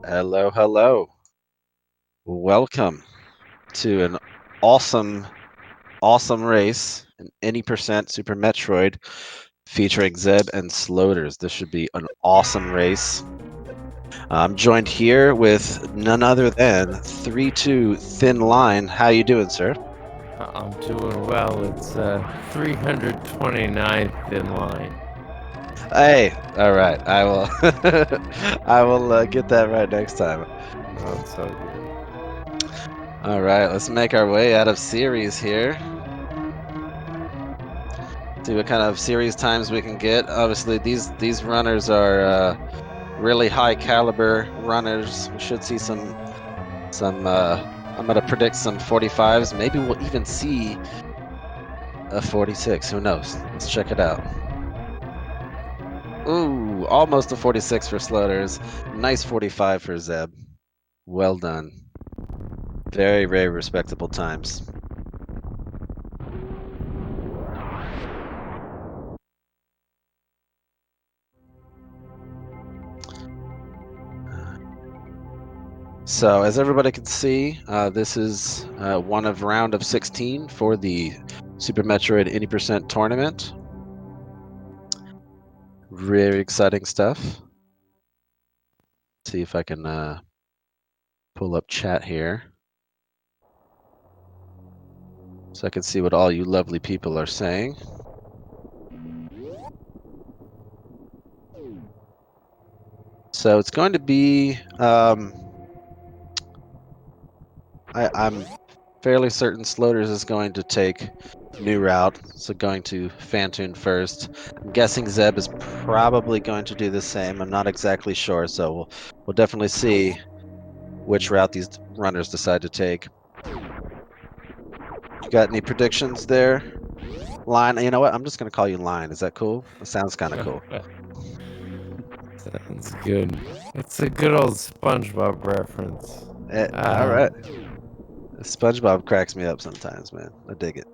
Hello, hello. Welcome to an awesome, awesome race, an any percent Super Metroid featuring Zeb and Sloaters. This should be an awesome race. I'm joined here with none other than 3-2 Thin Line. How you doing, sir? I'm doing well. It's 329th in line. Hey, all right. I will. I will get that right next time. Oh, it's so good. All right, let's make our way out of series here. See what kind of series times we can get. Obviously, these runners are really high caliber runners. We should see some. I'm gonna predict some 45s. Maybe we'll even see a 46. Who knows? Let's check it out. Ooh, almost a 46 for Sloaters. Nice 45 for Zeb. Well done. Very, very respectable times. So, as everybody can see, this is one of round of 16 for the Super Metroid 80% tournament. Very exciting stuff. See if I can pull up chat here so I can see what all you lovely people are saying. So it's going to be, I'm fairly certain Sloaters is going to take new route, so going to Fantoon first. I'm guessing Zeb is probably going to do the same. I'm not exactly sure, so we'll definitely see which route these runners decide to take. You got any predictions there? Line, you know what? I'm just going to call you Line. Is that cool? That sounds kind of cool. Sounds good. It's a good old SpongeBob reference. All right. SpongeBob cracks me up sometimes, man. I dig it.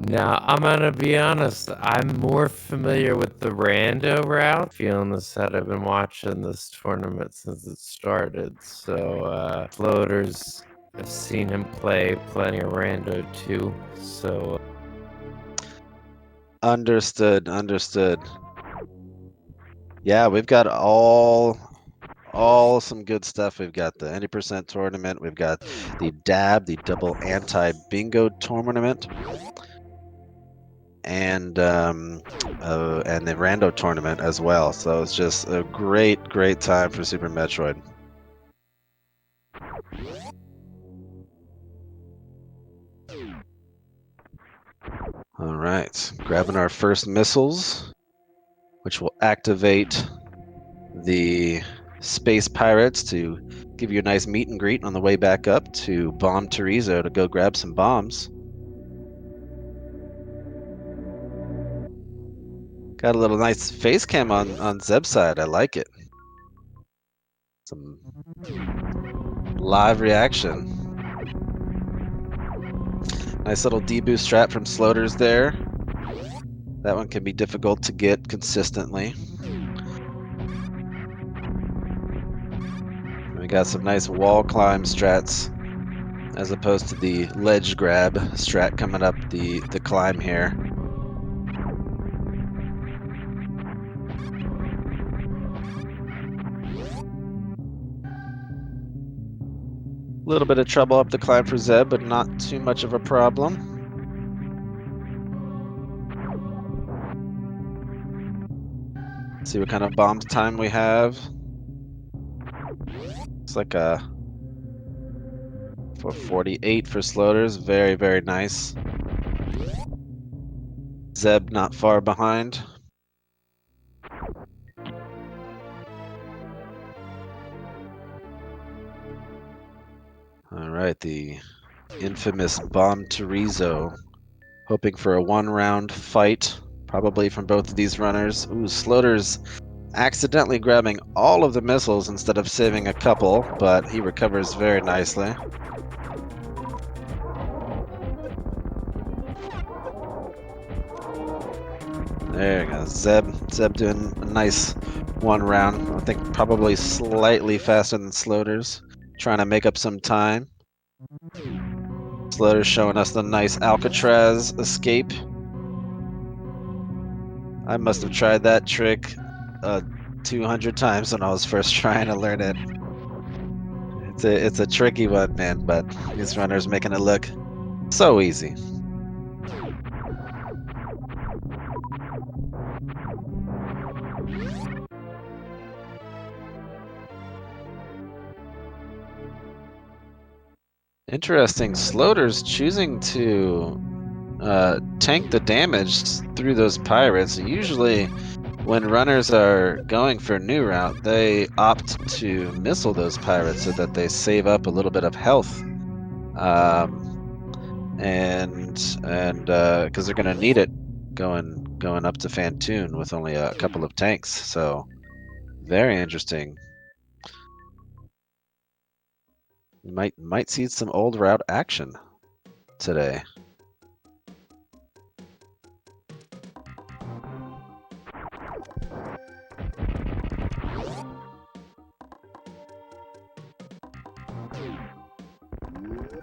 Now, I'm gonna be honest. I'm more familiar with the rando route. Feeling this that I've been watching this tournament since it started. So, Floaters, I've seen him play plenty of rando too. So, Understood. Yeah, we've got all some good stuff. We've got the 80% tournament. We've got the DAB, the double anti-bingo tournament, and the rando tournament as well. So it's just a great time for Super Metroid. All right, grabbing our first missiles, which will activate the Space Pirates to give you a nice meet and greet on the way back up to Bomb Terizo to go grab some bombs. Got a little nice face cam on Zeb's side. I like it. Some live reaction. Nice little D-boost strat from Sloaters there. That one can be difficult to get consistently. We got some nice wall climb strats as opposed to the ledge grab strat coming up the climb here. A little bit of trouble up the climb for Zeb, but not too much of a problem. Let's see what kind of bomb time we have. It's like a 48 for Sloaters. Very nice. Zeb not far behind. All right, the infamous Bomb Terizo. Hoping for a one-round fight, probably from both of these runners. Ooh, Sloaters accidentally grabbing all of the missiles instead of saving a couple, but he recovers very nicely. There you go. Zeb doing a nice one round. I think probably slightly faster than Sloaters. Trying to make up some time. Sloaters showing us the nice Alcatraz escape. I must have tried that trick 200 times when I was first trying to learn it. It's a tricky one, man, but these runners making it look so easy. Interesting. Sloaters choosing to tank the damage through those pirates. Usually, when runners are going for a new route, they opt to missile those pirates so that they save up a little bit of health, and because they're going to need it going up to Fantoon with only a couple of tanks. So very interesting. We might see some old route action today.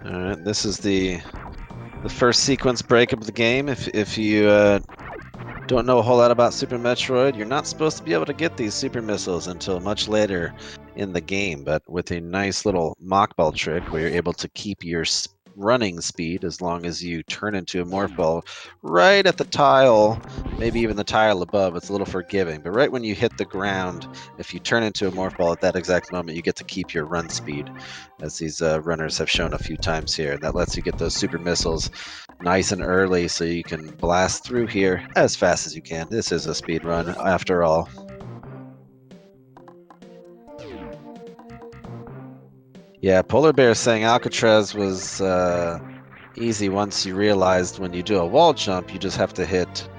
All right, this is the first sequence break of the game. If you don't know a whole lot about Super Metroid, you're not supposed to be able to get these super missiles until much later in the game. But with a nice little mock ball trick where you're able to keep your running speed as long as you turn into a morph ball right at the tile, maybe even the tile above, it's a little forgiving. But right when you hit the ground, if you turn into a morph ball at that exact moment, you get to keep your run speed, as these runners have shown a few times here. And that lets you get those super missiles nice and early so you can blast through here as fast as you can. This is a speed run after all. Yeah, Polar Bear saying Alcatraz was easy once you realized when you do a wall jump, you just have to hit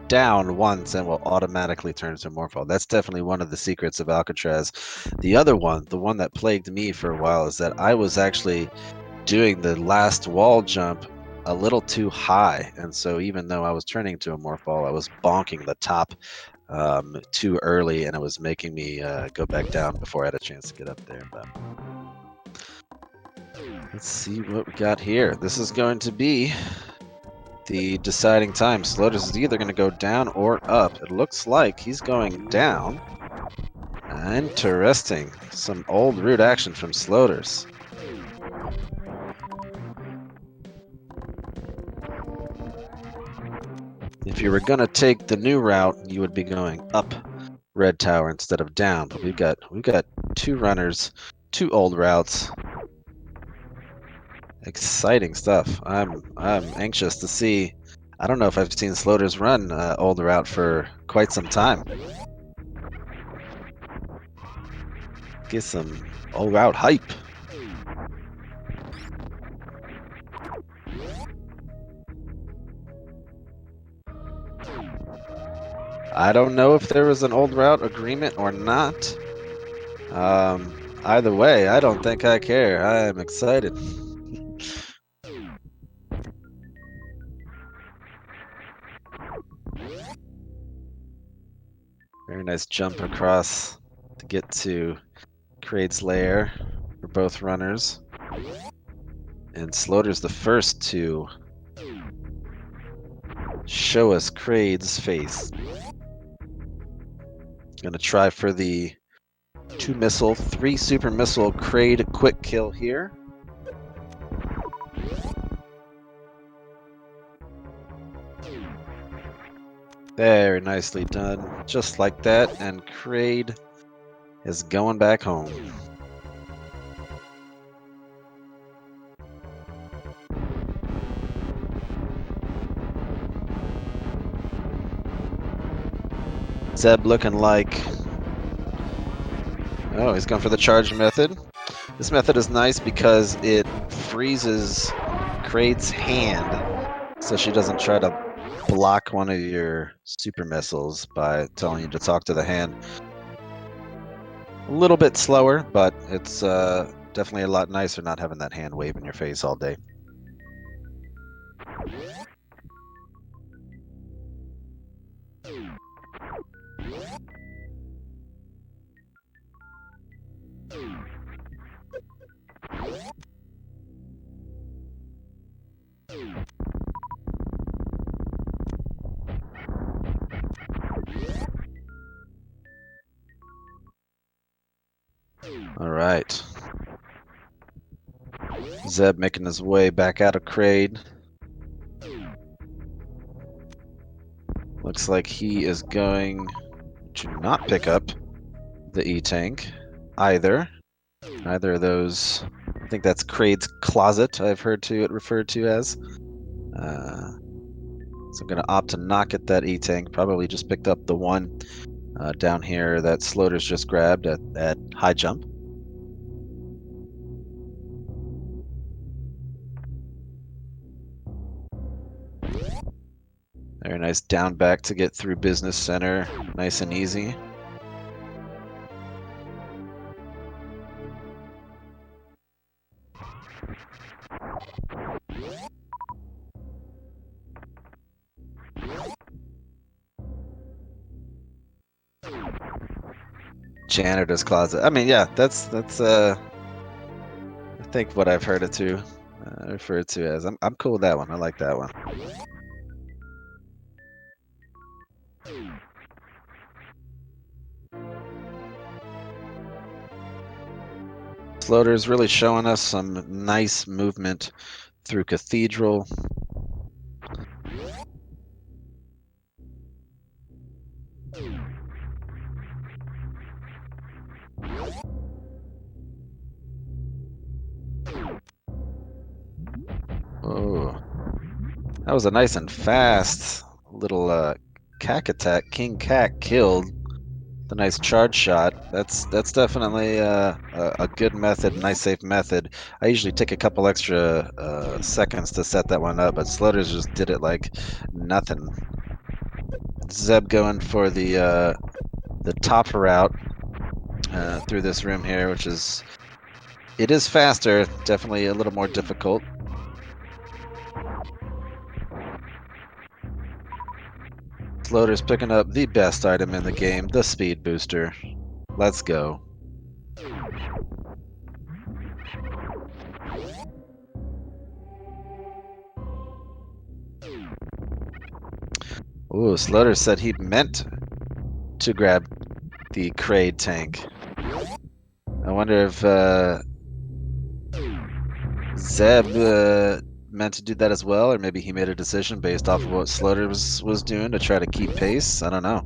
down once and will automatically turn to Morphball. That's definitely one of the secrets of Alcatraz. The other one, the one that plagued me for a while, is that I was actually doing the last wall jump a little too high. And so even though I was turning to a morph ball, I was bonking the top too early, and it was making me go back down before I had a chance to get up there. But let's see what we got here. This is going to be the deciding time. Sloaters is either going to go down or up. It looks like he's going down. Interesting. Some old root action from Sloaters. If you were going to take the new route, you would be going up Red Tower instead of down. But we've got two runners, two old routes. Exciting stuff. I'm anxious to see. I don't know if I've seen Sloaters run old route for quite some time. Get some old route hype. I don't know if there was an old route agreement or not. Either way, I don't think I care. I am excited. Very nice jump across to get to Kraid's lair for both runners. And Sloater's the first to show us Kraid's face. Gonna try for the 2 missile, 3 super missile Kraid quick kill here. Very nicely done. Just like that, and Kraid is going back home. Zeb looking like... Oh, he's going for the charge method. This method is nice because it freezes Kraid's hand so she doesn't try to block one of your super missiles by telling you to talk to the hand. A little bit slower, but it's definitely a lot nicer not having that hand wave in your face all day. right. Zeb making his way back out of Crade. Looks like he is going to not pick up the E-Tank either. Either of those. I think that's Crade's closet, I've heard it referred to as. So I'm going to opt to not get that E-Tank. Probably just picked up the one down here that Sloaters just grabbed at high jump. Very nice down back to get through Business Center. Nice and easy. Janitor's closet. I mean, yeah, that's I think what I've heard it to referred to as. I'm cool with that one. I like that one. Sloater's really showing us some nice movement through Cathedral. Oh, that was a nice and fast little cack attack. King Cack killed the nice charge shot. That's definitely a good method, nice safe method. I usually take a couple extra seconds to set that one up, but Sloaters just did it like nothing. Zeb going for the top route through this room here, which is faster, definitely a little more difficult. Sloater's picking up the best item in the game, the speed booster. Let's go. Ooh, Sloater said he meant to grab the Crade tank. I wonder if Zeb meant to do that as well, or maybe he made a decision based off of what Sloater was doing to try to keep pace. I don't know.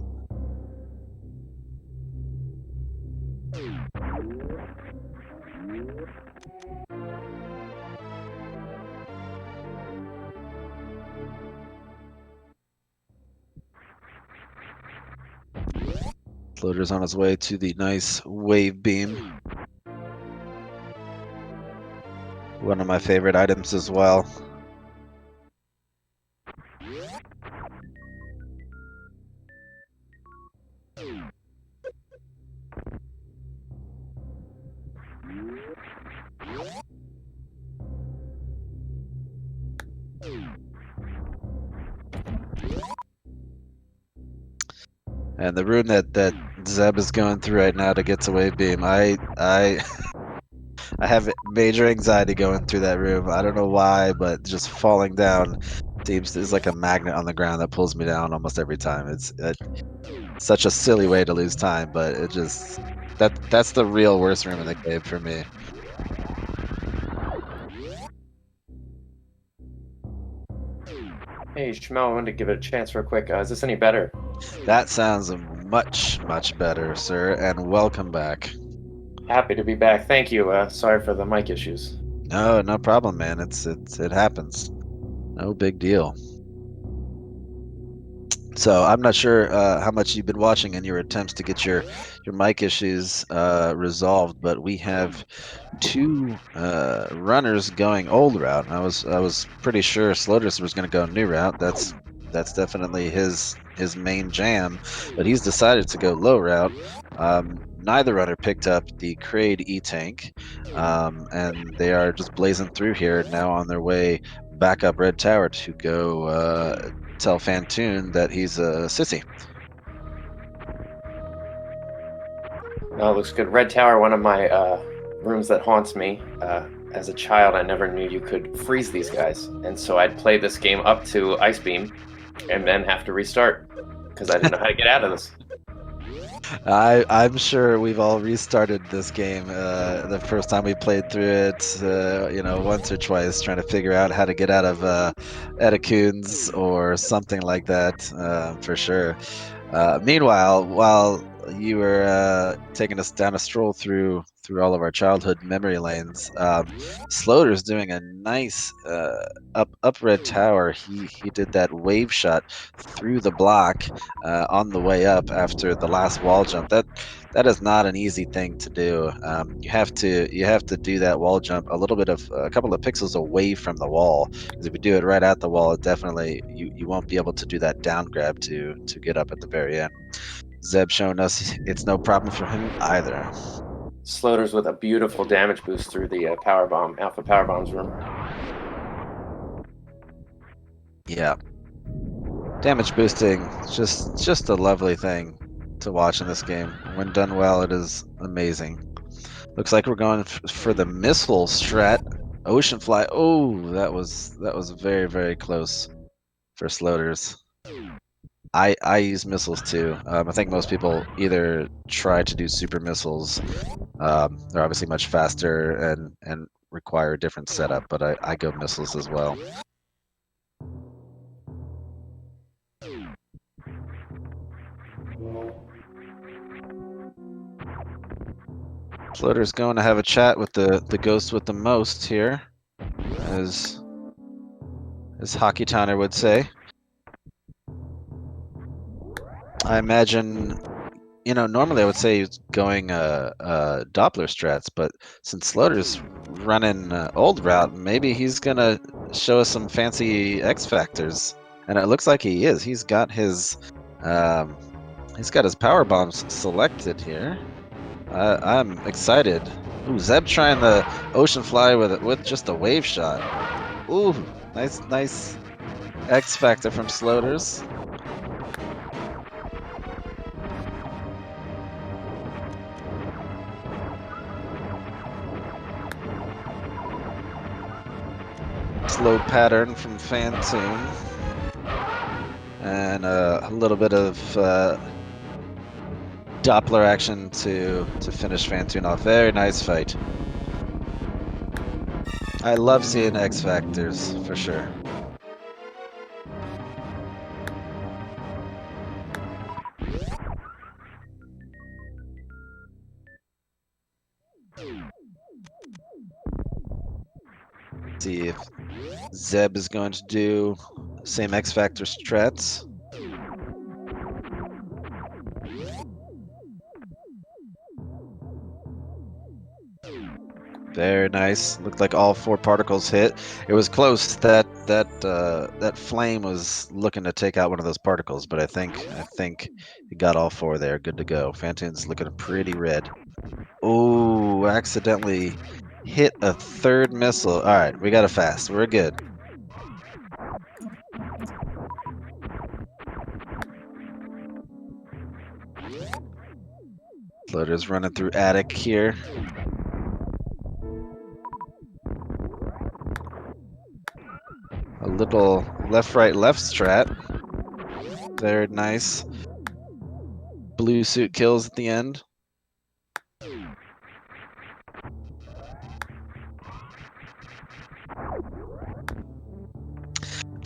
Sloater's on his way to the nice wave beam. One of my favorite items as well. And the room that Zeb is going through right now to get to wave beam, I I have major anxiety going through that room. I don't know why, but just falling down seems is like a magnet on the ground that pulls me down almost every time. It's such a silly way to lose time, but it just that's the real worst room in the game for me. Hey, Shmel, I wanted to give it a chance real quick. Is this any better? That sounds much better, sir, and welcome back. Happy to be back. Thank you. Sorry for the mic issues. No problem, man. It happens. No big deal. So I'm not sure how much you've been watching in your attempts to get your mic issues resolved, but we have two runners going old route. I was pretty sure Sloaters was going to go new route. That's definitely his main jam, but he's decided to go low route. Neither runner picked up the Crade E-Tank, and they are just blazing through here now on their way back up Red Tower to go tell Fantoon that he's a sissy. No, it looks good. Red Tower, one of my rooms that haunts me. As a child, I never knew you could freeze these guys, and so I'd play this game up to Ice Beam, and then have to restart because I didn't know how to get out of this. I'm sure we've all restarted this game the first time we played through it, once or twice, trying to figure out how to get out of Etacoons or something like that, for sure. Meanwhile, while you were taking us down a stroll through all of our childhood memory lanes, Sloater's doing a nice up red tower. He did that wave shot through the block on the way up after the last wall jump. That is not an easy thing to do. You have to do that wall jump a couple of pixels away from the wall, because if you do it right at the wall, it definitely you won't be able to do that down grab to get up at the very end. Zeb showing us it's no problem for him either. Sloaters with a beautiful damage boost through the Alpha Power Bombs room. Yeah, damage boosting, just a lovely thing to watch in this game. When done well, it is amazing. Looks like we're going for the missile strat. Ocean fly. Oh, that was very very close for Sloaters. I use missiles too. I think most people either try to do super missiles. They're obviously much faster and require a different setup, but I go missiles as well. Floater's going to have a chat with the ghost with the most here, as Hockey Towner would say. I imagine, normally I would say he's going Doppler strats, but since Slaughter's running old route, maybe he's gonna show us some fancy X factors, and it looks like he is. Um, he's got his power bombs selected here. I'm excited. Ooh, Zeb trying the ocean fly with just a wave shot. Ooh, nice X factor from Slaughter's. Slow pattern from Fantoon. And a little bit of Doppler action to finish Fantoon off. Very nice fight. I love seeing X Factors, for sure. See if Zeb is going to do same X Factor strats. Very nice. Looked like all 4 particles hit. It was close. That flame was looking to take out one of those particles, but I think he got all 4 there. Good to go. Fantoon's looking pretty red. Oh, accidentally hit a 3rd missile. All right, we got to fast. We're good. Floater's running through attic here. A little left, right, left strat. Very nice. Blue suit kills at the end.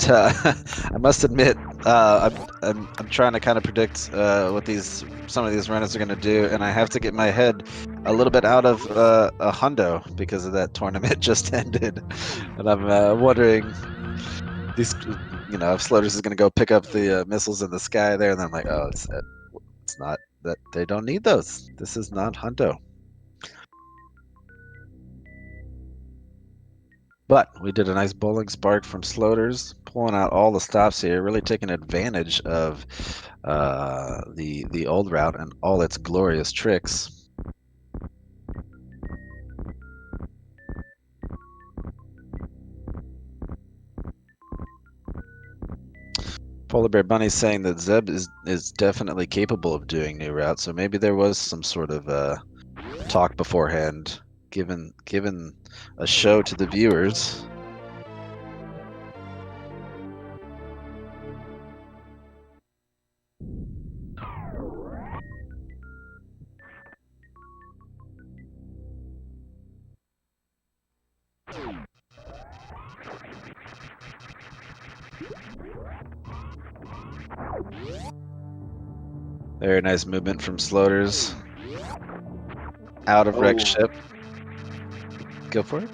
I must admit, I'm trying to kind of predict what some of these runners are going to do, and I have to get my head a little bit out of a hundo because of that tournament just ended, and I'm wondering these, if Sloaters is going to go pick up the missiles in the sky there, and then I'm like, oh, it's not that they don't need those. This is not hundo. But we did a nice bowling spark from Sloaters, pulling out all the stops here, really taking advantage of the old route and all its glorious tricks. Polar Bear Bunny saying that Zeb is definitely capable of doing new routes, so maybe there was some sort of talk beforehand, given a show to the viewers. Very nice movement from Sloaters. Out of wreck Oh. ship. Go for it.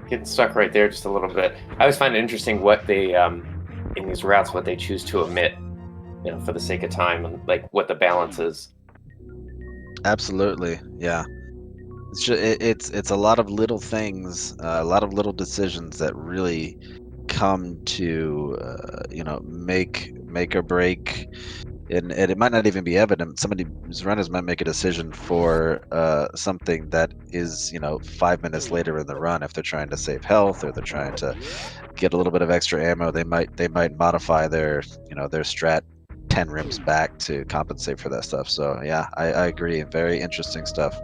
Getting stuck right there just a little bit. I always find it interesting what they, in these routes, what they choose to omit, for the sake of time, and like what the balance is. Absolutely, yeah. It's a lot of little things, a lot of little decisions that really come to make or break. And it might not even be evident. Somebody's runners might make a decision for something that is 5 minutes later in the run. If they're trying to save health or they're trying to get a little bit of extra ammo, they might modify their strat 10 rims back to compensate for that stuff. So yeah, I agree. Very interesting stuff.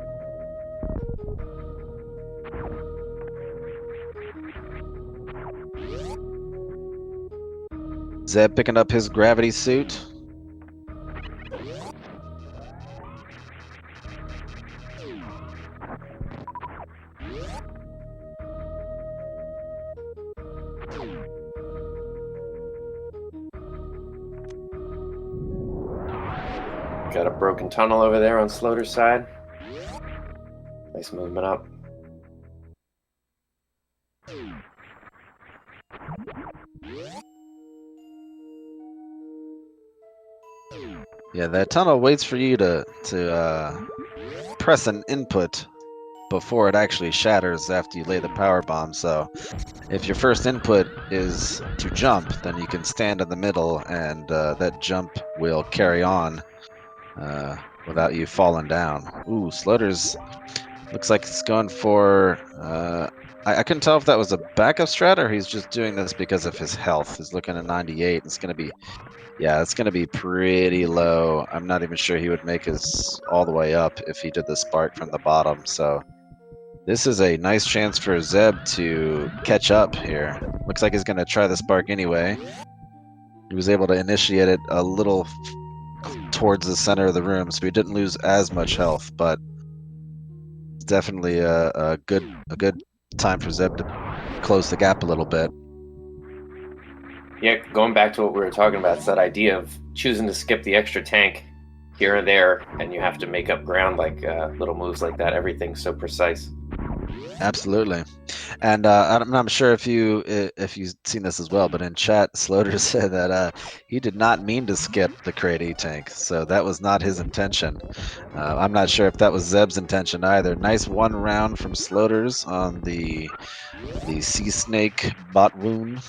Zeb picking up his gravity suit. Got a broken tunnel over there on Sloater's side. Nice movement up. Yeah, that tunnel waits for you to press an input before it actually shatters after you lay the power bomb. So if your first input is to jump, then you can stand in the middle and that jump will carry on without you falling down. Ooh, Slaughter's looks like it's going for... I couldn't tell if that was a backup strat or he's just doing this because of his health. He's looking at 98. It's going to be... Yeah, it's going to be pretty low. I'm not even sure he would make his all the way up if he did the spark from the bottom. So this is a nice chance for Zeb to catch up here. Looks like he's going to try the spark anyway. He was able to initiate it a little towards the center of the room, so he didn't lose as much health, but it's definitely a good time for Zeb to close the gap a little bit. Yeah, going back to what we were talking about, it's that idea of choosing to skip the extra tank here and there, and you have to make up ground like little moves like that. Everything's so precise. Absolutely, and I'm not sure if you've seen this as well, but in chat, Sloater said that he did not mean to skip the crate E tank, so that was not his intention. I'm not sure if that was Zeb's intention either. Nice one round from Sloaters on the Sea Snake bot wound.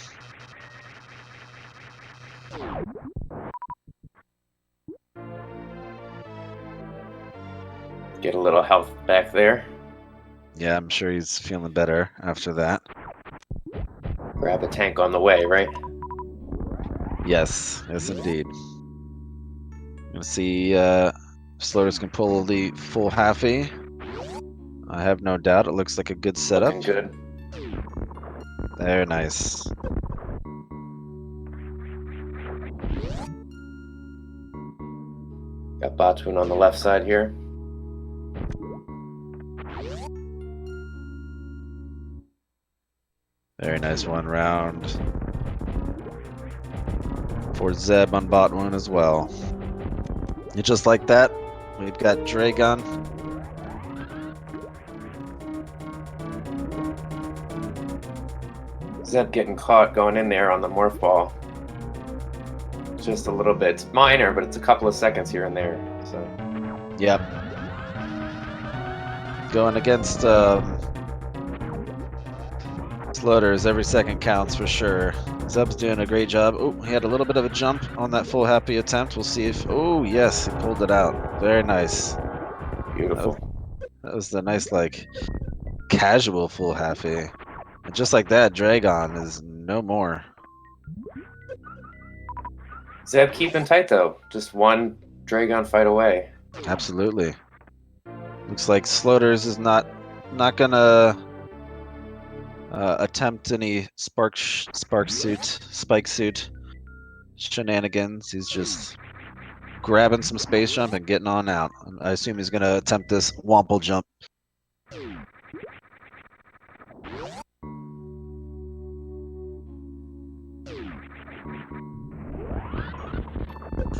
Get a little health back there. Yeah, I'm sure he's feeling better after that. Grab a tank on the way, right? Yes, indeed. Gonna see Sloaters can pull the full halfie. I have no doubt. It looks like a good setup. Looking good. Very nice. Got Batoon on the left side here. Very nice one round for Zeb on bot one as well. And just like that, we've got Dragon. Zeb getting caught going in there on the morph ball. Just a little bit. It's minor, but it's a couple of seconds here and there. So. Yep. Going against Sloaters, every second counts for sure. Zeb's doing a great job. Oh, he had a little bit of a jump on that full happy attempt. We'll see if... Oh, yes, he pulled it out. Very nice. Beautiful. That was the nice, like, casual full happy. And just like that, Dragon is no more. Zeb keeping tight, though. Just one Dragon fight away. Absolutely. Looks like Sloaters is not gonna attempt any spike suit shenanigans. He's just grabbing some space jump and getting on out. I assume he's gonna attempt this Wample jump.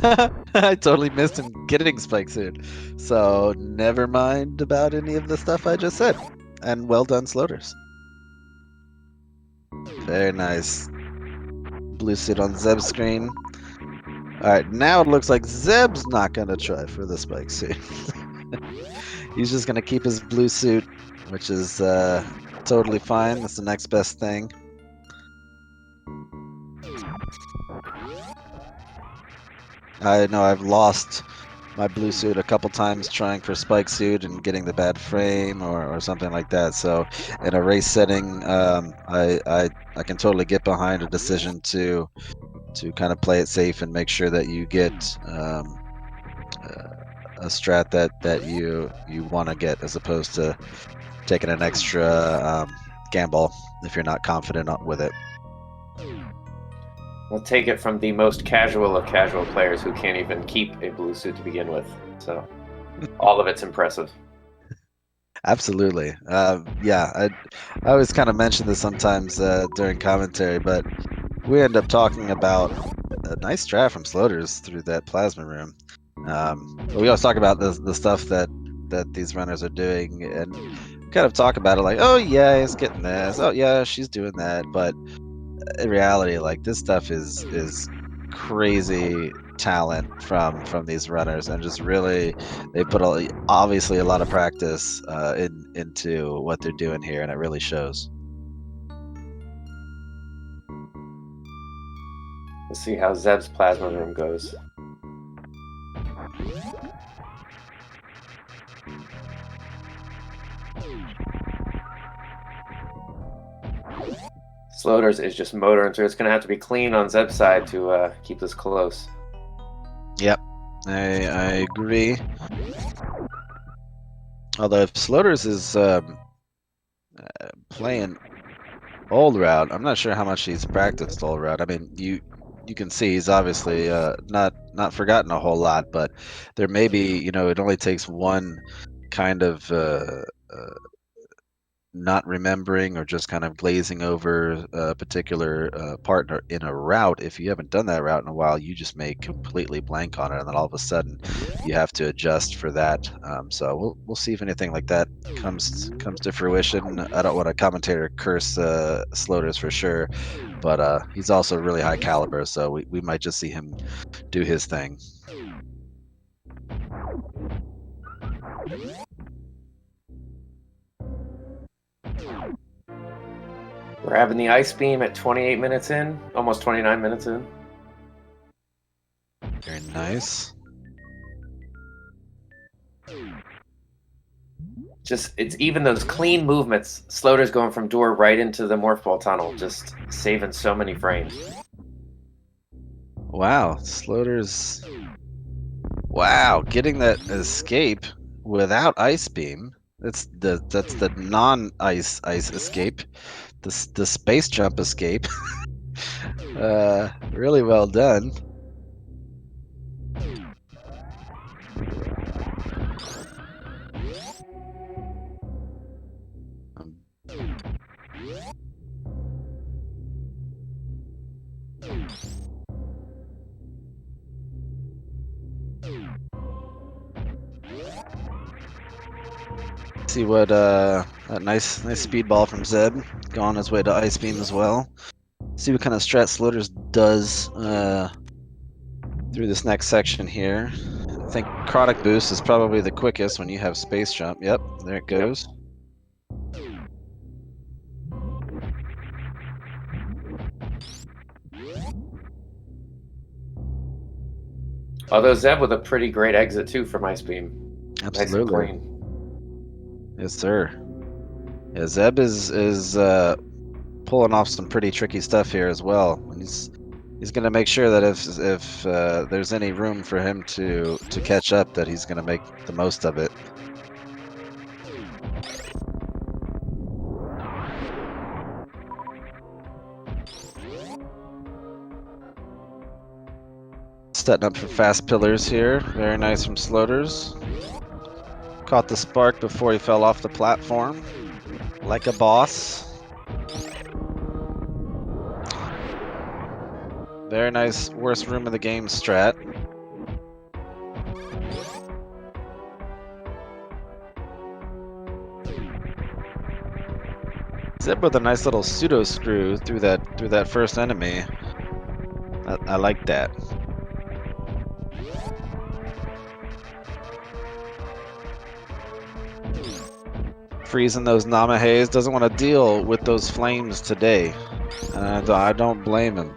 I totally missed him getting Spike Suit. So never mind about any of the stuff I just said. And well done, Sloaters. Very nice. Blue suit on Zeb's screen. Alright, now it looks like Zeb's not gonna try for the Spike Suit. He's just gonna keep his blue suit, which is totally fine. That's the next best thing. I know I've lost my blue suit a couple times trying for spike suit and getting the bad frame or something like that. So in a race setting, I can totally get behind a decision to kind of play it safe and make sure that you get a strat that you want to get, as opposed to taking an extra gamble if you're not confident with it. We'll take it from the most casual of casual players who can't even keep a blue suit to begin with. So all of it's impressive. Absolutely. Yeah, I always kind of mention this sometimes during commentary, but we end up talking about a nice strat from Sloaters through that plasma room. But we always talk about the stuff that these runners are doing, and kind of talk about it like, oh yeah, he's getting this. Oh yeah, she's doing that. But in reality, like, this stuff is crazy talent from these runners, and just really they put obviously a lot of practice into what they're doing here, and it really shows. Let's see how Zeb's plasma room goes. Sloaters is just motoring through. It's going to have to be clean on Zeb's side to keep this close. Yep, I agree. Although if Sloaters is playing old route, I'm not sure how much he's practiced old route. I mean, you can see he's obviously not forgotten a whole lot, but there may be, it only takes one kind of not remembering or just kind of glazing over a particular partner in a route. If you haven't done that route in a while, you just may completely blank on it, and then all of a sudden you have to adjust for that. So we'll see if anything like that comes to fruition. I don't want to commentator curse Sloaters for sure, but he's also really high caliber, so we might just see him do his thing. We're having the ice beam at 28 minutes in, almost 29 minutes in. Very nice. Just, it's even those clean movements. Sloaters going from door right into the morph ball tunnel, just saving so many frames. Wow, Sloaters. Wow, getting that escape without ice beam. That's the non-ice escape. The space jump escape. Really well done. See what a nice speedball from Zeb, going his way to ice beam as well. See what kind of strat Sloaters does through this next section here. I think Chronic Boost is probably the quickest when you have space jump. Yep, there it goes. Although Zeb with a pretty great exit too from ice beam. Absolutely. Nice and clean. Yes, sir. Yeah, Zeb is pulling off some pretty tricky stuff here as well. And he's going to make sure that if there's any room for him to catch up, that he's going to make the most of it. Setting up for fast pillars here. Very nice from Sloaters. Caught the spark before he fell off the platform. Like a boss. Very nice worst room of the game strat. Zeb with a nice little pseudo screw through that first enemy. I like that. Freezing those Namahays, doesn't want to deal with those flames today. I don't blame him.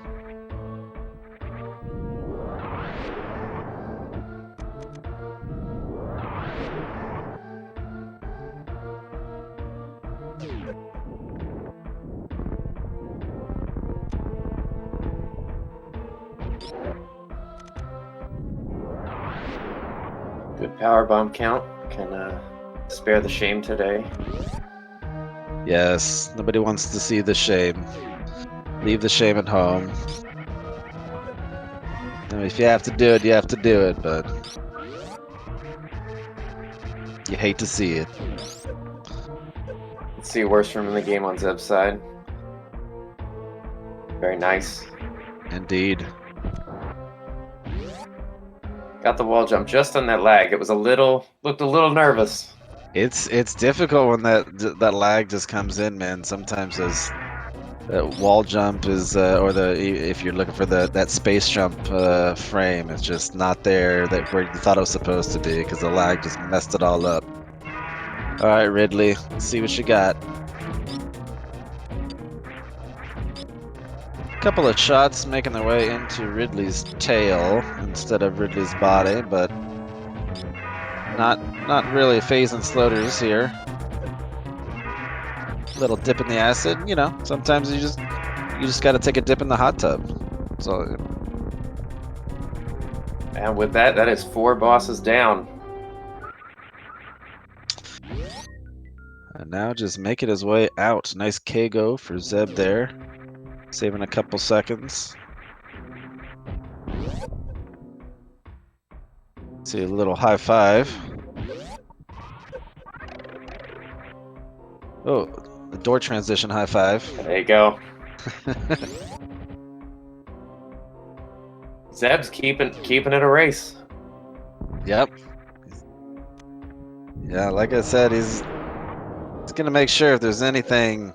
Good power bomb count. Can spare the shame today. Yes, nobody wants to see the shame. Leave the shame at home. I mean, if you have to do it, you have to do it, but you hate to see it. Let's see worst room in the game on Zeb's side. Very nice. Indeed. Got the wall jump just on that lag. It was looked a little nervous. It's difficult when that lag just comes in, man. Sometimes that wall jump is, if you're looking for that space jump frame, it's just not there where you thought it was supposed to be because the lag just messed it all up. All right, Ridley, let's see what you got. Couple of shots making their way into Ridley's tail instead of Ridley's body, but not really phasing Sloaters here. Little dip in the acid, you know. Sometimes you just got to take a dip in the hot tub. So. And with that is 4 bosses down. And now just making his way out. Nice KO for Zeb there. Saving a couple seconds. See a little high five. Oh, the door transition high five. There you go. Zeb's keeping it a race. Yep. Yeah, like I said, he's gonna make sure if there's anything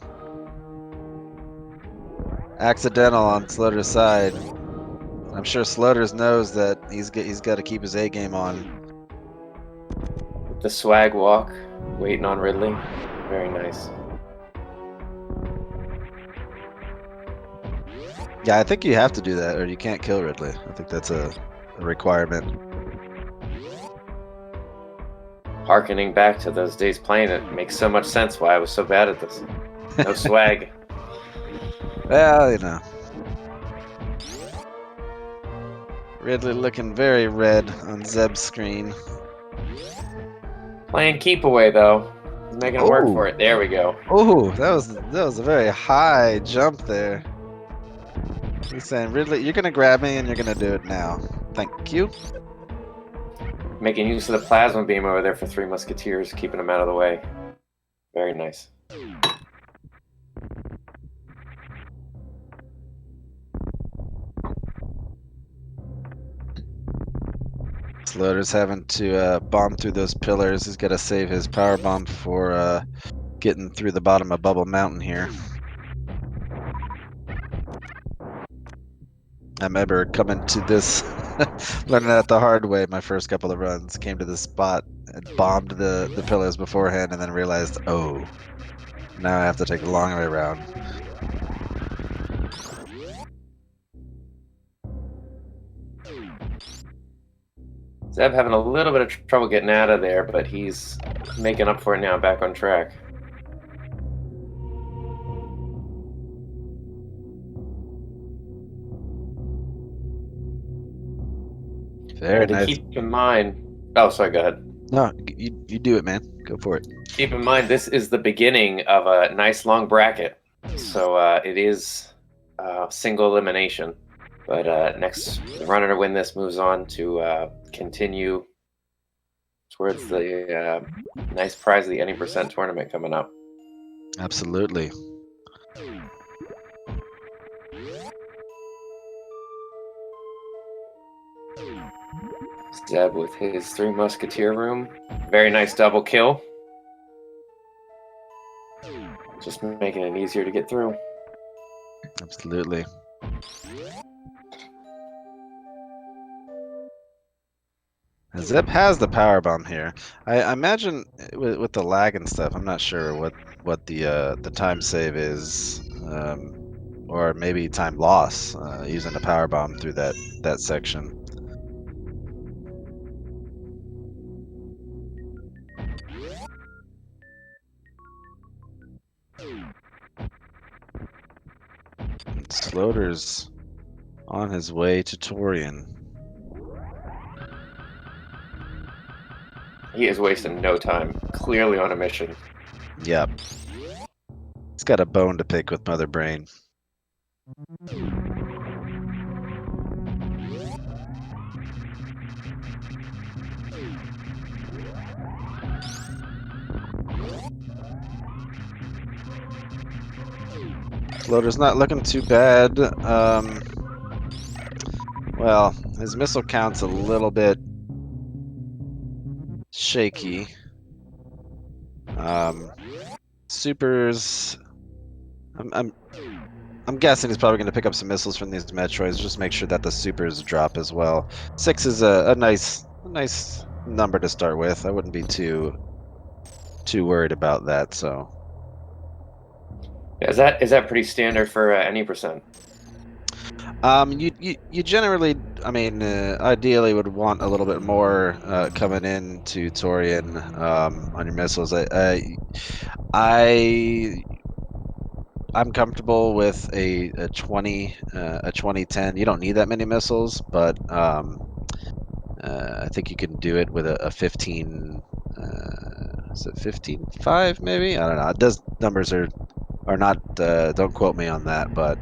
accidental on Sloater's side. I'm sure Sloaters knows that he's got to keep his A game on. With the swag walk, waiting on Ridley. Very nice. Yeah, I think you have to do that or you can't kill Ridley. I think that's a requirement. Harkening back to those days playing it makes so much sense why I was so bad at this. No swag. Well, you know. Ridley looking very red on Zeb's screen. Playing keep away though. He's making it work Ooh. for it. There we go. Oh, that was a very high jump there. He's saying, Ridley, you're gonna grab me and you're gonna do it now. Thank you. Making use of the plasma beam over there for 3 musketeers, keeping them out of the way. Very nice. Sloater's having to bomb through those pillars. He's got to save his power bomb for getting through the bottom of Bubble Mountain here. I remember coming to this, learning that the hard way. My first couple of runs, came to this spot and bombed the pillars beforehand, and then realized, oh, now I have to take the long way around. Zeb having a little bit of trouble getting out of there, but he's making up for it now, back on track. Very To nice. keep in mind... Oh, sorry, go ahead. No, you do it, man. Go for it. Keep in mind, this is the beginning of a nice long bracket. So it is single elimination. But next, the runner to win this moves on to continue towards the nice prize of the Any Percent tournament coming up. Absolutely. Zeb with his 3 musketeer room. Very nice double kill. Just making it easier to get through. Absolutely. Zeb has the power bomb here. I imagine with the lag and stuff, I'm not sure what the time save is, or maybe time loss using the power bomb through that section. And Sloater's on his way to Torian. He is wasting no time. Clearly on a mission. Yep. He's got a bone to pick with Mother Brain. Floater's not looking too bad. Well, his missile count's a little bit shaky. Supers. I'm guessing he's probably going to pick up some missiles from these Metroids. Just make sure that the supers drop as well. 6 is a nice number to start with. I wouldn't be too worried about that. So. Is that pretty standard for any percent? You generally, I mean, ideally would want a little bit more coming in to Torian on your missiles. I'm comfortable with a 20-10. You don't need that many missiles, but I think you can do it with a 15. Is it 15.5 maybe? I don't know. Those numbers are not. Don't quote me on that, but.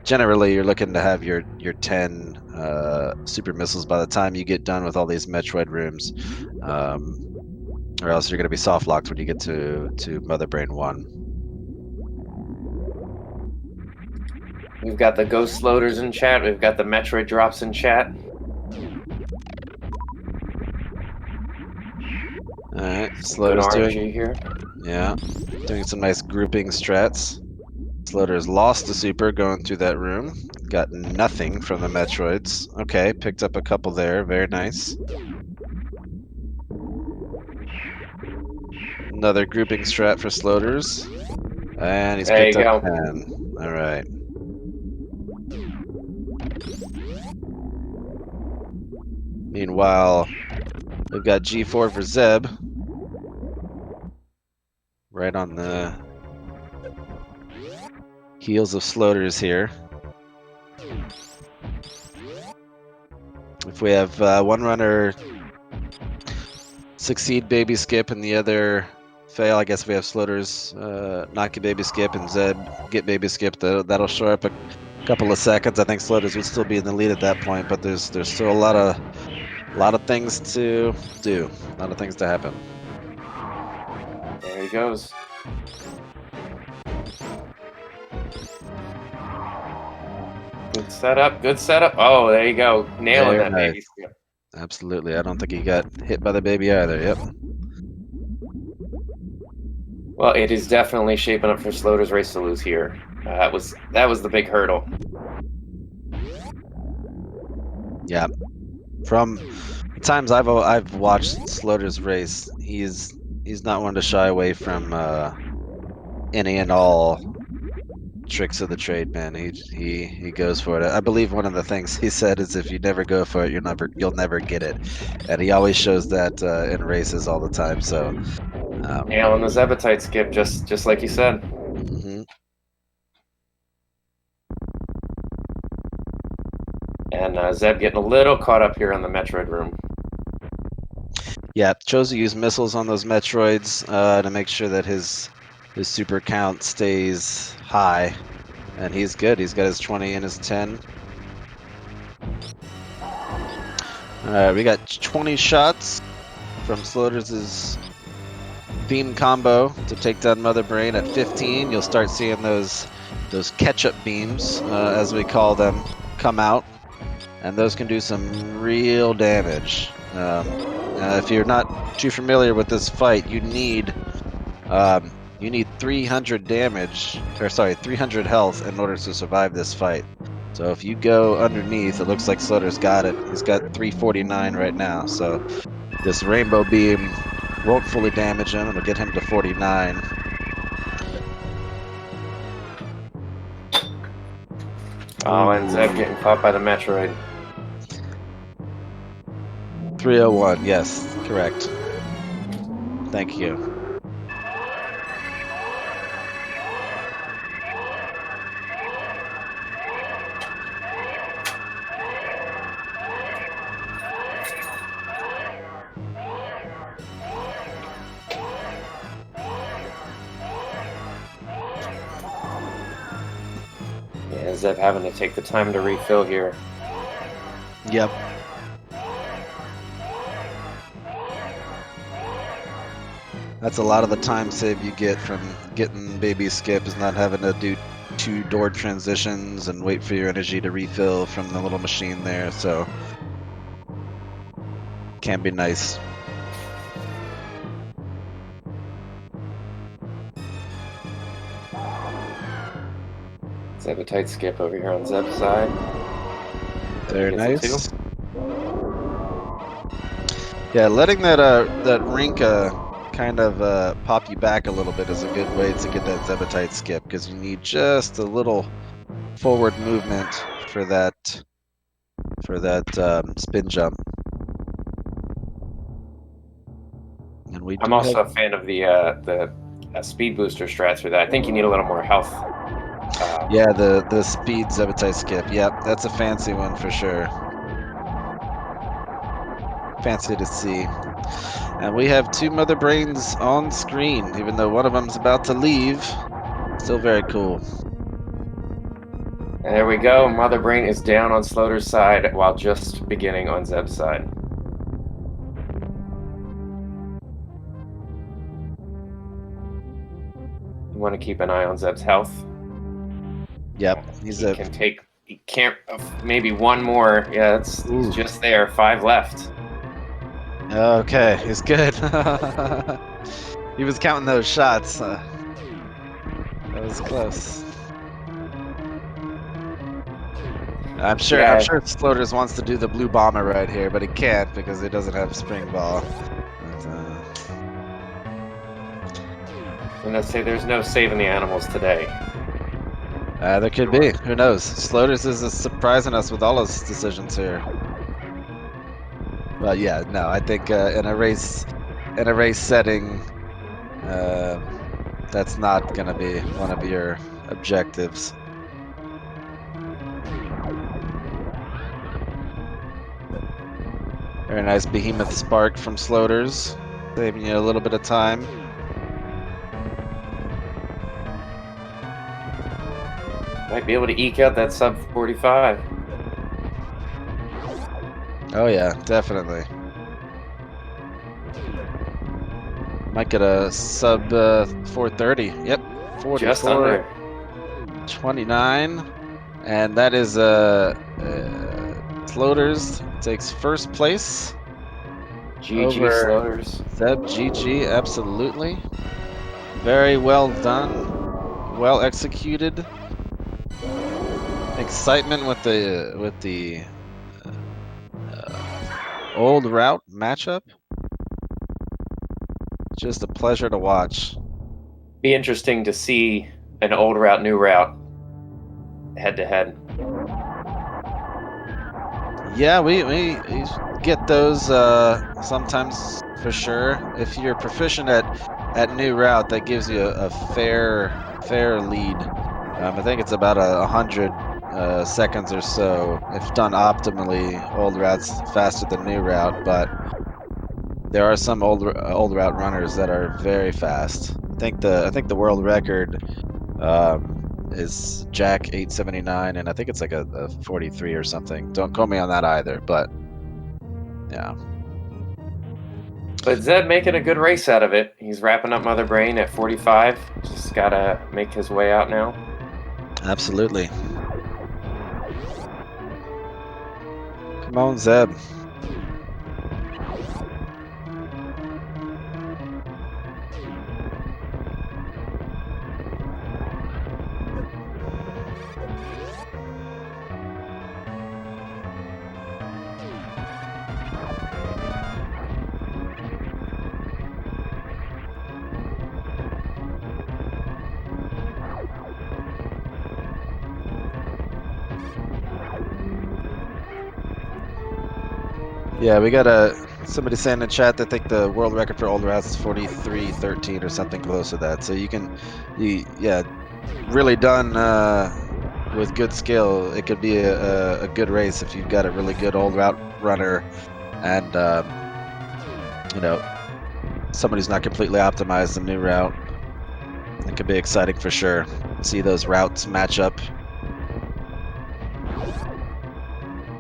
Generally, you're looking to have your 10 super missiles by the time you get done with all these Metroid rooms, or else you're going to be soft locked when you get to Mother Brain 1. We've got the Ghost Loaders in chat. We've got the Metroid drops in chat. All right, Good Sloater's RNG here. Yeah, doing some nice grouping strats. Sloater's lost the super going through that room. Got nothing from the Metroids. Okay, picked up a couple there. Very nice. Another grouping strat for Sloaters. And he's There picked you up go. 10. Alright. Meanwhile, we've got G4 for Zeb. Right on the heels of Sloaters here. If we have one runner succeed baby skip and the other fail, I guess we have Sloaters knock a baby skip and Zeb get baby skip. That'll show up a couple of seconds. I think Sloaters would still be in the lead at that point, but there's still a lot of things to do, a lot of things to happen. There he goes. Good setup, good setup. Oh, there you go. Nailing Very that baby nice. skip. Absolutely. I don't think he got hit by the baby either. Yep. Well, it is definitely shaping up for Sloater's race to lose here. That was the big hurdle. Yeah. From the times I've watched Sloater's race, he's not one to shy away from any and all tricks of the trade, man. He goes for it. I believe one of the things he said is if you never go for it, you'll never get it, and he always shows that in races all the time. So Nailing the Zebetite skip, just like you said. Mm-hmm. And Zeb getting a little caught up here on the Metroid room. Yeah, chose to use missiles on those Metroids to make sure that his super count stays high, and he's good. He's got his 20 and his 10. All right, we got 20 shots from Sloaters' beam combo to take down Mother Brain. At 15, you'll start seeing those catch-up beams, as we call them, come out, and those can do some real damage. If you're not too familiar with this fight, you need You need 300 damage, or sorry, 300 health in order to survive this fight. So if you go underneath, it looks like Slaughter's got it. He's got 349 right now. So this rainbow beam won't fully damage him. It'll get him to 49. Oh, and Zeb getting caught by the Metroid. 301, yes, correct. Thank you. Yeah, Zeb having to take the time to refill here. Yep. That's a lot of the time save you get from getting baby skip is not having to do 2 door transitions and wait for your energy to refill from the little machine there, so can be nice. Zeb a tight skip over here on Zeb's side. Very Gets a nice. Yeah, letting that rink kind of pop you back a little bit is a good way to get that Zebetite skip, because you need just a little forward movement for that spin jump. And we I'm do also have, a fan of the speed booster strats for that. I think you need a little more health. yeah, the speed Zebetite skip. Yep, that's a fancy one for sure. Fancy to see. And we have 2 mother brains on screen, even though one of them's about to leave. Still very cool. And there we go. Mother Brain is down on Sloater's side while just beginning on Zeb's side. You want to keep an eye on Zeb's health. Yep, he's He can take. He can't. Maybe one more. Yeah, he's just there. 5 left. Okay, he's good. He was counting those shots. That was close. I'm sure Sloaters wants to do the blue bomber right here, but he can't because he doesn't have spring ball. But, I'm gonna say there's no saving the animals today. there could be. Who knows? Sloaters is surprising us with all his decisions here. But yeah, no, I think in a race setting, that's not gonna be one of your objectives. Very nice behemoth spark from Sloaters, saving you a little bit of time. Might be able to eke out that sub 45. Oh yeah, definitely. Might get a sub 430. Yep, 44. Just under. 29, and that is Sloaters takes first place. GG over Sloaters. Zeb. GG, absolutely. Very well done, well executed. Excitement with the old route matchup. Just a pleasure to watch. Be interesting to see an old route, new route, head to head. Yeah, we get those sometimes for sure. If you're proficient at new route, that gives you a fair lead. I think it's about 100 seconds or so if done optimally. Old route's faster than new route, but there are some old route runners that are very fast. I think the world record is Jack 879, and I think it's like a 43 or something. Don't quote me on that either, but yeah. But Zeb making a good race out of it. He's wrapping up Mother Brain at 45. Just gotta make his way out now. Absolutely. Come on, Zeb. Yeah, we got somebody saying in the chat they think the world record for old routes is 43:13 or something close to that. So yeah, really done with good skill. It could be a good race if you've got a really good old route runner and you know, somebody's not completely optimized the new route. It could be exciting for sure. See those routes match up.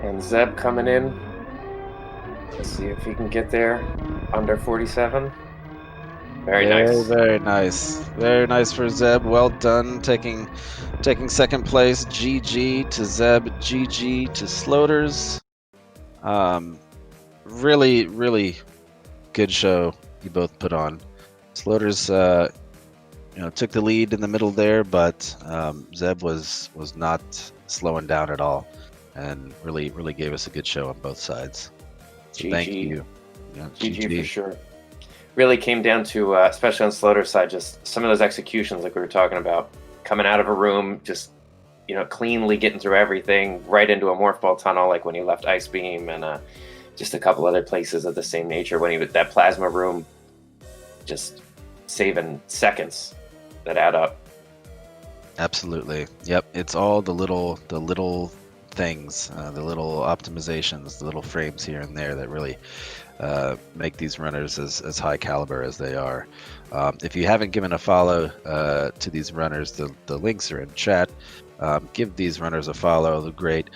And Zeb coming in. Let's see if he can get there under 47. Very nice. Very nice. Very nice for Zeb. Well done taking second place. GG to Zeb. GG to Sloaters. Really, really good show you both put on. Sloaters, took the lead in the middle there, but Zeb was not slowing down at all, and really, really gave us a good show on both sides. So GG. thank you. Yeah, GG for sure. Really came down to, especially on Slaughter's side, just some of those executions like we were talking about, coming out of a room, just cleanly getting through everything, right into a morph ball tunnel, like when he left Ice Beam, and just a couple other places of the same nature when he was that plasma room, just saving seconds that add up. Absolutely. Yep. It's all the little things, the little optimizations, the little frames here and there that really make these runners as high caliber as they are. If you haven't given a follow to these runners, the links are in chat. Give these runners a follow. They're great.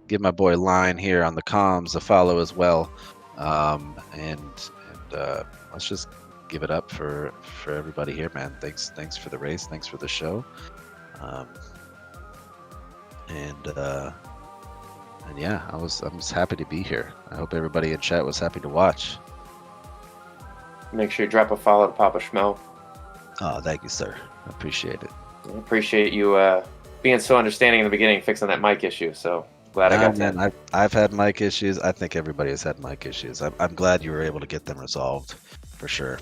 Give my boy Line here on the comms a follow as well. And let's just give it up for everybody here, man. Thanks for the race. Thanks for the show. And yeah, I was happy to be here. I hope everybody in chat was happy to watch. Make sure you drop a follow to Papa Schmo. Oh, thank you, sir. I appreciate it. I appreciate you being so understanding in the beginning, fixing that mic issue. So glad I got that. I've had mic issues. I think everybody has had mic issues. I'm glad you were able to get them resolved, for sure.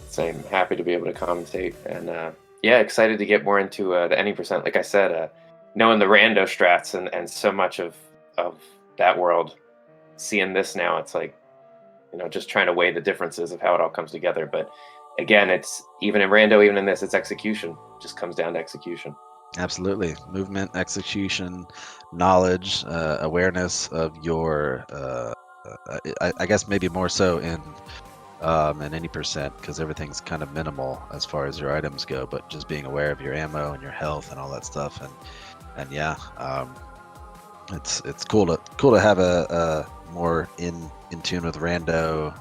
Same. Happy to be able to commentate, and yeah, excited to get more into the any percent. Like I said, knowing the rando strats and so much of that world, seeing this now, it's like, just trying to weigh the differences of how it all comes together. But again, it's even in rando, even in this, it's execution. It just comes down to execution. Absolutely. Movement, execution, knowledge, awareness of your, I guess maybe more so in any percent, because everything's kind of minimal as far as your items go, but just being aware of your ammo and your health and all that stuff. And yeah, it's cool to have a more in tune with rando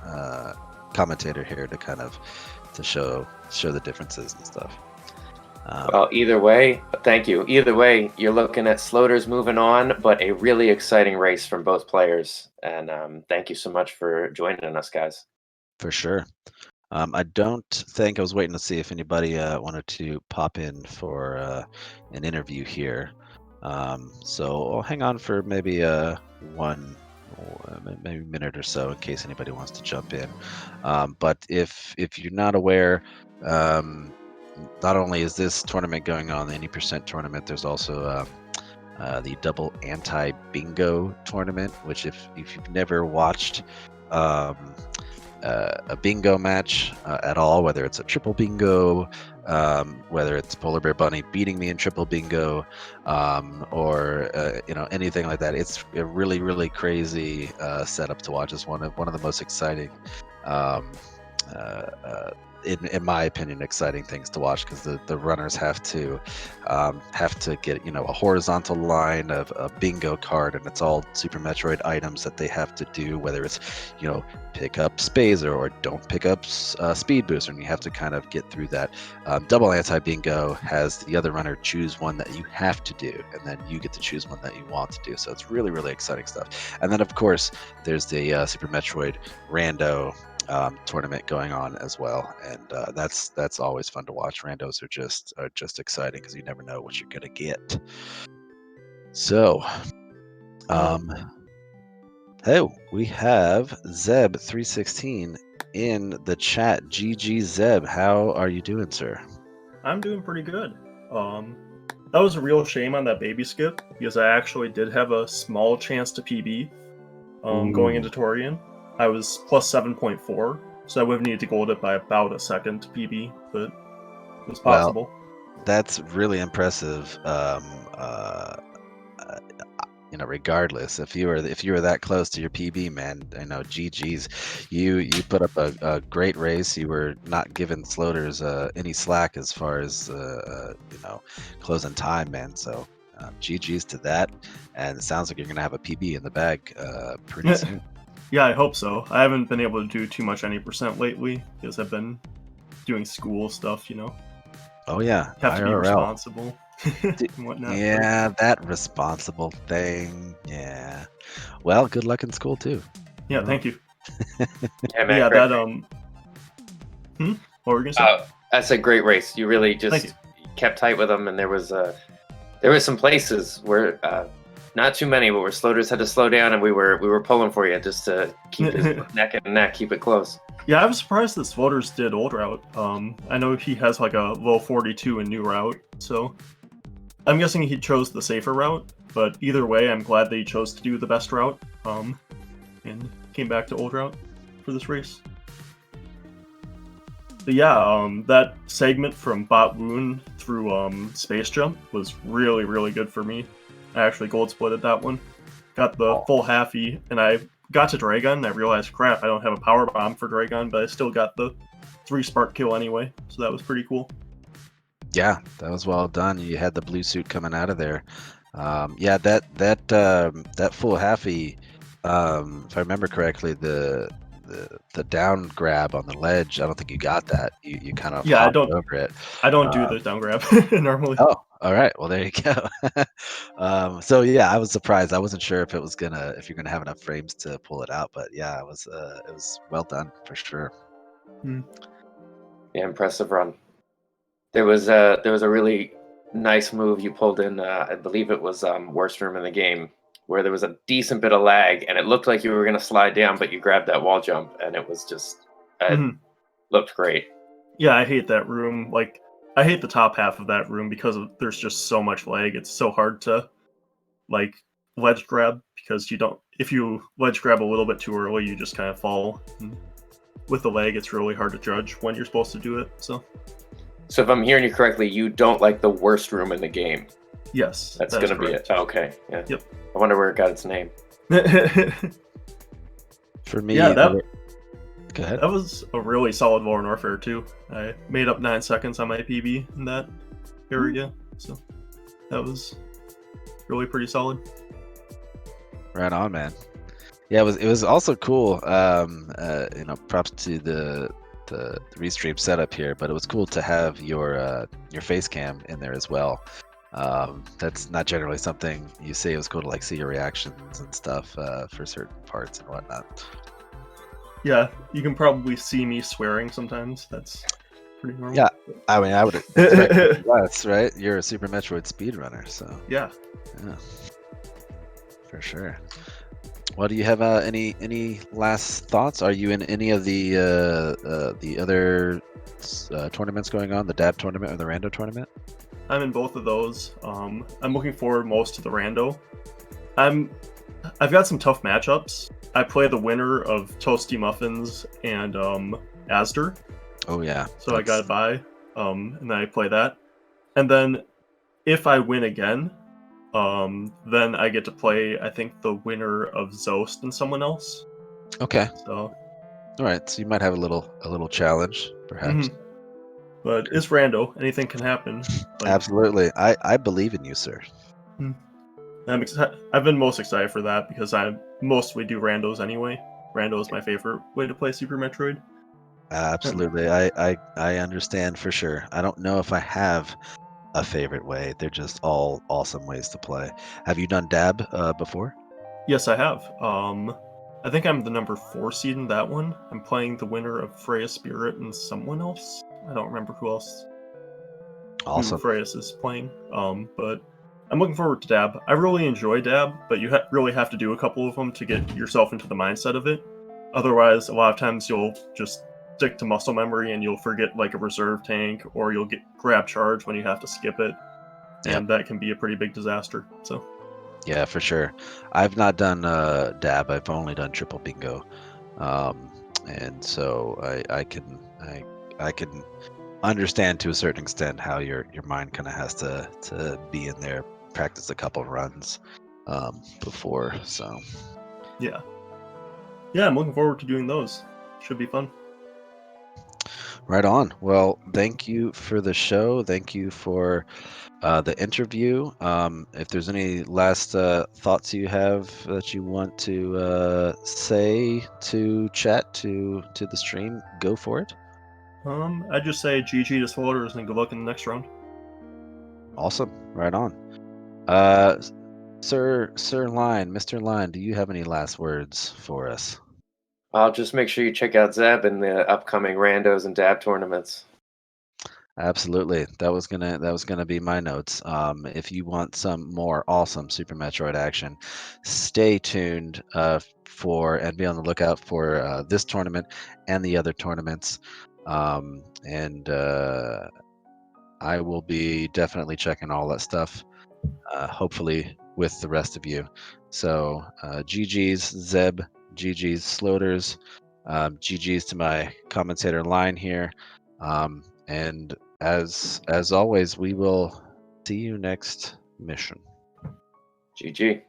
commentator here to kind of show the differences and stuff. Well, either way, thank you. Either way, you're looking at Sloaters moving on, but a really exciting race from both players. And thank you so much for joining us, guys. For sure. I don't think, I was waiting to see if anybody wanted to pop in for an interview here. So I'll hang on for maybe maybe a minute or so in case anybody wants to jump in. But if you're not aware, not only is this tournament going on, the 80% tournament, there's also the double anti-bingo tournament, which if you've never watched a bingo match at all, whether it's a triple bingo, whether it's Polar Bear Bunny beating me in triple bingo, or anything like that, it's a really, really crazy setup to watch. It's one of the most exciting, in my opinion, exciting things to watch, because the runners have to get a horizontal line of a bingo card, and it's all Super Metroid items that they have to do, whether it's pick up Spazer or don't pick up Speed Booster, and you have to kind of get through that. Double anti-bingo has the other runner choose one that you have to do, and then you get to choose one that you want to do. So it's really, really exciting stuff. And then of course there's the Super Metroid rando tournament going on as well, and that's always fun to watch. Randos are just exciting because you never know what you're gonna get. So hey, we have Zeb316 in the chat. GG Zeb, how are you doing, sir? I'm doing pretty good. That was a real shame on that baby skip, because I actually did have a small chance to PB. going into Torian. I was plus 7.4, so I would have needed to gold it by about a second to PB, but it was possible. That's really impressive. Regardless, if you were that close to your PB, man, GG's. You put up a great race. You were not giving Sloaters any slack as far as closing time, man. So GG's to that, and it sounds like you're gonna have a PB in the bag pretty soon. Yeah, I hope so. I haven't been able to do too much any percent lately because I've been doing school stuff, Oh yeah, have to be IRL. responsible and whatnot. Yeah, that responsible thing. Yeah. Well, good luck in school too. Yeah, thank you. Yeah, man, Yeah, great. What were we gonna say? That's a great race. You really Thank just kept tight with them, and there was some places where not too many, but where Sloaters had to slow down, and we were pulling for you just to keep his neck and neck, keep it close. Yeah, I was surprised that Sloaters did old route. I know he has like a low 42 in new route, so I'm guessing he chose the safer route. But either way, I'm glad that he chose to do the best route. And came back to old route for this race. But yeah, that segment from Bot Woon through Space Jump was really, really good for me. I actually gold splitted that one. Got the full halfie, and I got to Dragon, and I realized, crap, I don't have a power bomb for Dragon, but I still got the 3 spark kill anyway, so that was pretty cool. Yeah, that was well done. You had the blue suit coming out of there. Yeah, that full halfie, if I remember correctly, the down grab on the ledge, I don't think you got that. You kind of hopped over it. I don't do the down grab normally. Oh, all right. Well, there you go. So yeah, I was surprised. I wasn't sure if you're gonna have enough frames to pull it out, but yeah, it was well done for sure. Yeah, impressive run. There was a really nice move you pulled in. I believe it was worst room in the game, where there was a decent bit of lag, and it looked like you were going to slide down, but you grabbed that wall jump, and it was just looked great. Yeah, I hate that room. Like, I hate the top half of that room because there's just so much lag. It's so hard to like ledge grab because if you ledge grab a little bit too early, you just kind of fall. And with the lag, it's really hard to judge when you're supposed to do it. So if I'm hearing you correctly, you don't like the worst room in the game. Yes, that's going to be it. Oh, okay. Yeah. Yep. I wonder where it got its name. For me, yeah, go ahead. That was a really solid Modern Warfare too. I made up 9 seconds on my PB in that area, so that was really pretty solid. Right on, man. Yeah, it was also cool. Props to the restream setup here, but it was cool to have your face cam in there as well. That's not generally something you see. It was cool to see your reactions and stuff for certain parts and whatnot. Yeah, you can probably see me swearing sometimes. That's pretty normal. Yeah, I mean, I would expect less, right? You're a Super Metroid speedrunner, so yeah, for sure. Well, do you have any last thoughts? Are you in any of the other tournaments going on, the DAB tournament or the Rando tournament? I'm in both of those. I'm looking forward most to the Rando. I've got some tough matchups. I play the winner of Toasty Muffins and Asder. Oh yeah. So I got to buy, and then I play that, and then if I win again, then I get to play, I think, the winner of Zost and someone else. Okay. So. All right. So you might have a little challenge, perhaps. Mm-hmm. But it's Rando. Anything can happen. Absolutely. I believe in you, sir. I've been most excited for that because I mostly do randos anyway. Rando is my favorite way to play Super Metroid. Absolutely. I understand for sure. I don't know if I have a favorite way. They're just all awesome ways to play. Have you done DAB before? Yes, I have. I think I'm the number 4 seed in that one. I'm playing the winner of Freya Spirit and someone else. I don't remember who else. Awesome. Who Freya's is playing. But I'm looking forward to DAB. I really enjoy DAB, but you really have to do a couple of them to get yourself into the mindset of it. Otherwise, a lot of times you'll just stick to muscle memory and you'll forget a reserve tank, or you'll get grab charge when you have to skip it, and that can be a pretty big disaster. So Yeah, for sure. I've not done dab. I've only done triple bingo, and so I can understand to a certain extent how your mind kind of has to be in there, practice a couple runs before. So Yeah. Yeah, I'm looking forward to doing those. Should be fun. right on. Well, thank you for the show. Thank you for the interview. If there's any last thoughts you have that you want to say to chat to the stream, go for it. I just say GG to Sloaters and good luck in the next round. Awesome. Right on. Sir Line, Mr. Line, do you have any last words for us? I'll just make sure you check out Zeb in the upcoming randos and dab tournaments. Absolutely. That was gonna be my notes. If you want some more awesome Super Metroid action, stay tuned for and be on the lookout for this tournament and the other tournaments. And I will be definitely checking all that stuff. Hopefully with the rest of you. So GG's Zeb, GG's Sloaters, GG's to my commentator Line here. And as always, we will see you next mission. GG.